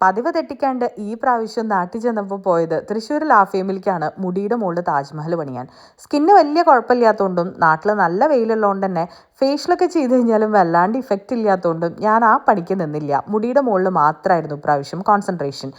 പതിവ് തെറ്റിക്കാണ്ട് ഈ പ്രാവശ്യം നാട്ടിൽ ചെന്നപ്പോൾ പോയത് തൃശ്ശൂർ ലാഫേമിലേക്കാണ് മുടിയുടെ മുകളിൽ താജ്മഹൽ പണിയാൻ. സ്കിന്ന് വലിയ കുഴപ്പമില്ലാത്തതുകൊണ്ടും നാട്ടിൽ നല്ല വെയിലുള്ളതുകൊണ്ട് തന്നെ ഫേഷ്യലൊക്കെ ചെയ്ത് കഴിഞ്ഞാലും വല്ലാണ്ട് ഇഫക്റ്റ് ഇല്ലാത്തതുകൊണ്ടും ഞാൻ ആ പണിക്ക് നിന്നില്ല. മുടിയുടെ മുകളിൽ മാത്രമായിരുന്നു പ്രാവശ്യം കോൺസെൻട്രേഷൻ.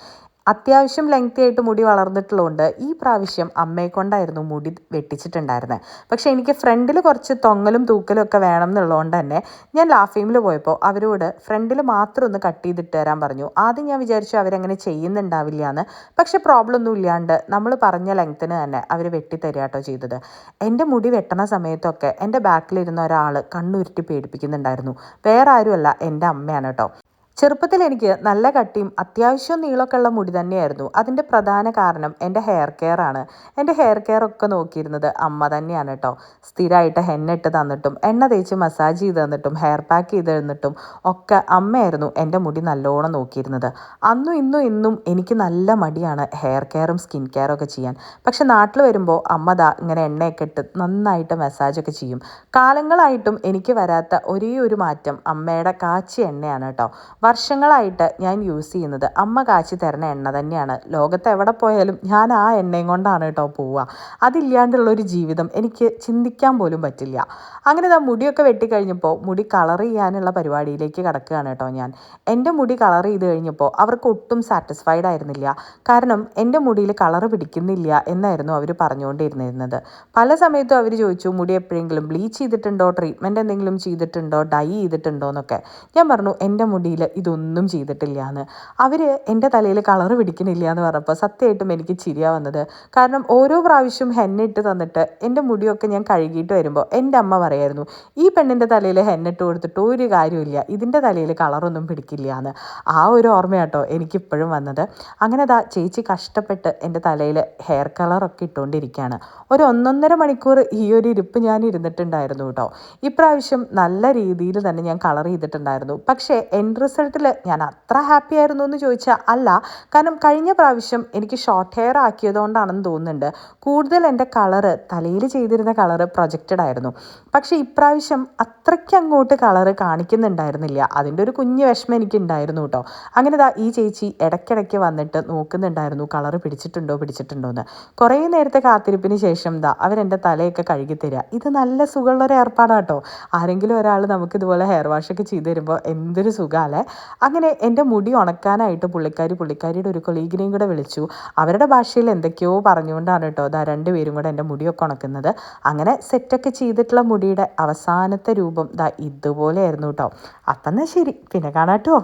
അത്യാവശ്യം ലെങ്തി ആയിട്ട് മുടി വളർന്നിട്ടുള്ളതുകൊണ്ട് ഈ പ്രാവശ്യം അമ്മയെ കൊണ്ടായിരുന്നു മുടി വെട്ടിച്ചിട്ടുണ്ടായിരുന്നത്. പക്ഷേ എനിക്ക് ഫ്രണ്ടിൽ കുറച്ച് തൊങ്ങലും തൂക്കലും ഒക്കെ വേണം എന്നുള്ളതുകൊണ്ട് തന്നെ ഞാൻ ലാഫീമിൽ പോയപ്പോൾ അവരോട് ഫ്രണ്ടിൽ മാത്രം ഒന്ന് കട്ട് ചെയ്തിട്ട് തരാൻ പറഞ്ഞു. ആദ്യം ഞാൻ വിചാരിച്ചു അവരങ്ങനെ ചെയ്യുന്നുണ്ടാവില്ല എന്ന്. പക്ഷേ പ്രോബ്ലം ഒന്നും ഇല്ലാണ്ട് നമ്മൾ പറഞ്ഞ ലെങ്ത്തിന് തന്നെ അവർ വെട്ടിത്തരിക കേട്ടോ ചെയ്തത്. എൻ്റെ മുടി വെട്ടണ സമയത്തൊക്കെ എൻ്റെ ബാക്കിലിരുന്ന ഒരാൾ കണ്ണുരുട്ടി പേടിപ്പിക്കുന്നുണ്ടായിരുന്നു. വേറെ ആരുമല്ല, എൻ്റെ അമ്മയാണ് കേട്ടോ. ചെറുപ്പത്തിൽ എനിക്ക് നല്ല കട്ടിയും അത്യാവശ്യം നീളമൊക്കെ ഉള്ള മുടി തന്നെയായിരുന്നു. അതിൻ്റെ പ്രധാന കാരണം എൻ്റെ ഹെയർ കെയർ ആണ്. എൻ്റെ ഹെയർ കെയർ ഒക്കെ നോക്കിയിരുന്നത് അമ്മ തന്നെയാണ് കേട്ടോ. സ്ഥിരമായിട്ട് ഹെന്ന ഇട്ട് തന്നിട്ടും എണ്ണ തേച്ച് മസാജ് ചെയ്ത് തന്നിട്ടും ഹെയർ പാക്ക് ചെയ്ത് തന്നിട്ടും ഒക്കെ അമ്മയായിരുന്നു എൻ്റെ മുടി നല്ലോണം നോക്കിയിരുന്നത്. അന്നും ഇന്നും എനിക്ക് നല്ല മടിയാണ് ഹെയർ കെയറും സ്കിൻ കെയറും ഒക്കെ ചെയ്യാൻ. പക്ഷെ നാട്ടിൽ വരുമ്പോൾ അമ്മ ദാ ഇങ്ങനെ എണ്ണയൊക്കെ ഇട്ട് നന്നായിട്ട് മസാജൊക്കെ ചെയ്യും. കാലങ്ങളായിട്ടും എനിക്ക് വരാത്ത ഒരേ ഒരു മാറ്റം അമ്മയുടെ കാച്ചിയ എണ്ണയാണ് കേട്ടോ. വർഷങ്ങളായിട്ട് ഞാൻ യൂസ് ചെയ്യുന്നത് അമ്മ കാച്ചി തരുന്ന എണ്ണ തന്നെയാണ്. ലോകത്ത് എവിടെ പോയാലും ഞാൻ ആ എണ്ണയും കൊണ്ടാണ് കേട്ടോ പോവുക. അതില്ലാണ്ടുള്ളൊരു ജീവിതം എനിക്ക് ചിന്തിക്കാൻ പോലും പറ്റില്ല. അങ്ങനെ മുടിയൊക്കെ വെട്ടിക്കഴിഞ്ഞപ്പോൾ മുടി കളർ ചെയ്യാനുള്ള പരിപാടിയിലേക്ക് കിടക്കുകയാണ് കേട്ടോ ഞാൻ. എൻ്റെ മുടി കളർ ചെയ്ത് കഴിഞ്ഞപ്പോൾ അവർക്ക് ഒട്ടും സാറ്റിസ്ഫൈഡ് ആയിരുന്നില്ല. കാരണം എൻ്റെ മുടിയിൽ കളർ പിടിക്കുന്നില്ല എന്നായിരുന്നു അവർ പറഞ്ഞുകൊണ്ടിരുന്നിരുന്നത്. പല സമയത്തും അവർ ചോദിച്ചു, മുടി എപ്പോഴെങ്കിലും ബ്ലീച്ച് ചെയ്തിട്ടുണ്ടോ, ട്രീറ്റ്മെൻറ്റ് എന്തെങ്കിലും ചെയ്തിട്ടുണ്ടോ, ഡൈ ചെയ്തിട്ടുണ്ടോ എന്നൊക്കെ. ഞാൻ പറഞ്ഞു എൻ്റെ മുടിയിൽ ഇതൊന്നും ചെയ്തിട്ടില്ല എന്ന്. അവർ എൻ്റെ തലയിൽ കളർ പിടിക്കണില്ല എന്ന് പറഞ്ഞപ്പോൾ സത്യമായിട്ടും എനിക്ക് ചിരിയാ വന്നത്. കാരണം ഓരോ പ്രാവശ്യം ഹെന്ന ഇട്ട് തന്നിട്ട് എൻ്റെ മുടിയൊക്കെ ഞാൻ കഴുകിയിട്ട് വരുമ്പോൾ എൻ്റെ അമ്മ പറയായിരുന്നു, ഈ പെണ്ണിൻ്റെ തലയിൽ ഹെന്ന ഇട്ട് കൊടുത്തിട്ട് ഒരു കാര്യമില്ല, ഇതിൻ്റെ തലയിൽ കളറൊന്നും പിടിക്കില്ല എന്ന്. ആ ഒരു ഓർമ്മയാട്ടോ എനിക്കിപ്പോഴും വന്നത്. അങ്ങനെ ചേച്ചി കഷ്ടപ്പെട്ട് എൻ്റെ തലയിൽ ഹെയർ കളറൊക്കെ ഇട്ടുകൊണ്ടിരിക്കുകയാണ്. ഒരു 1.5 മണിക്കൂർ ഈ ഒരു ഇരിപ്പ് ഞാൻ ഇരുന്നിട്ടുണ്ടായിരുന്നു കേട്ടോ. ഇപ്രാവശ്യം നല്ല രീതിയിൽ തന്നെ ഞാൻ കളർ ചെയ്തിട്ടുണ്ടായിരുന്നു. പക്ഷേ എൻഡ് റിസൾട്ടിൽ ഞാൻ അത്ര ഹാപ്പി ആയിരുന്നു എന്ന് ചോദിച്ചാൽ അല്ല. കാരണം കഴിഞ്ഞ പ്രാവശ്യം എനിക്ക് ഷോർട്ട് ഹെയർ ആക്കിയതുകൊണ്ടാണെന്ന് തോന്നുന്നുണ്ട് കൂടുതൽ എൻ്റെ കളറ്, തലയിൽ ചെയ്തിരുന്ന കളറ് പ്രൊജക്റ്റഡ് ആയിരുന്നു. പക്ഷേ ഇപ്രാവശ്യം അത്രയ്ക്ക് അങ്ങോട്ട് കളറ് കാണിക്കുന്നുണ്ടായിരുന്നില്ല. അതിൻ്റെ ഒരു കുഞ്ഞ് വിഷമം എനിക്കുണ്ടായിരുന്നു കേട്ടോ. അങ്ങനെ ഈ ചേച്ചി ഇടയ്ക്കിടയ്ക്ക് വന്നിട്ട് നോക്കുന്നുണ്ടായിരുന്നു കളറ് പിടിച്ചിട്ടുണ്ടോ എന്ന്. കുറേ നേരത്തെ കാത്തിരിപ്പിന് ശേഷം അവരെൻ്റെ തലയൊക്കെ കഴുകി തരിക. ഇത് നല്ല സുഖമുള്ളൊരു ഏർപ്പാടാട്ടോ. ആരെങ്കിലും ഒരാൾ നമുക്കിതുപോലെ ഹെയർ വാഷൊക്കെ ചെയ്ത് തരുമ്പോൾ എന്തൊരു സുഖമല്ലേ. അങ്ങനെ എൻ്റെ മുടി ഉണക്കാനായിട്ട് പുള്ളിക്കാരിയുടെ ഒരു കൊളീഗിനെയും കൂടെ വിളിച്ചു. അവരുടെ ഭാഷയിൽ എന്തൊക്കെയോ പറഞ്ഞുകൊണ്ടാണ് കേട്ടോ 2 പേരും കൂടെ എൻ്റെ മുടിയൊക്കെ ഉണക്കുന്നത്. അങ്ങനെ സെറ്റൊക്കെ ചെയ്തിട്ടുള്ള മുടിയുടെ അവസാനത്തെ രൂപം ഇതുപോലെയായിരുന്നു കേട്ടോ. അപ്പം എന്നാൽ ശരി, പിന്നെ കാണാം കേട്ടോ.